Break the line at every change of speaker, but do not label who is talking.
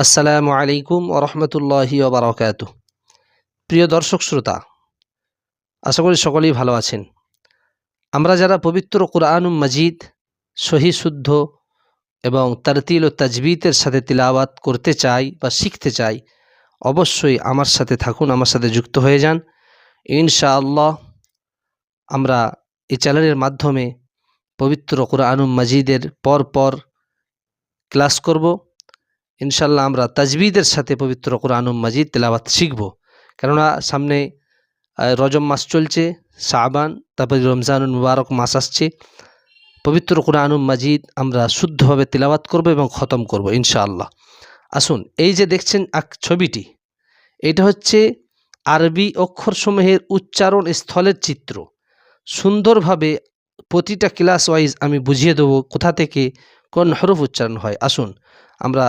আসসালামু আলাইকুম ওয়া রাহমাতুল্লাহি ওয়া বারাকাতুহু। প্রিয় দর্শক শ্রোতা, আশা করি সকলেই ভালো আছেন। আমরা যারা পবিত্র কুরআনুল মাজিদ সহি শুদ্ধ এবং তারতিল ও তাজবিদের সাথে তিলাওয়াত করতে চাই বা শিখতে চাই, অবশ্যই আমার সাথে থাকুন, আমার সাথে যুক্ত হয়ে যান। ইনশাআল্লাহ আমরা এই চ্যানেলের মাধ্যমে পবিত্র কুরআনুল মাজিদের পর ক্লাস করব। ইনশাআল্লাহ আমরা তাজবিদের সাথে পবিত্র কুরআনুল মাজিদ তিলাওয়াত শিখব, কেননা সামনে রজব মাস চলছে, শাবান, তারপরে রমজানুল মুবারক মাস আসছে। পবিত্র কুরআনুল মাজিদ আমরা শুদ্ধভাবে তিলাওয়াত করব এবং খতম করব ইনশাআল্লাহ। আসুন, এই যে দেখছেন ছবিটি, এটা হচ্ছে আরবি অক্ষরসমূহের উচ্চারণ স্থলের চিত্র। সুন্দরভাবে প্রতিটা ক্লাস ওয়াইজ আমি বুঝিয়ে দেবো কোথা থেকে কোন হরফ উচ্চারণ হয়। আসুন আমরা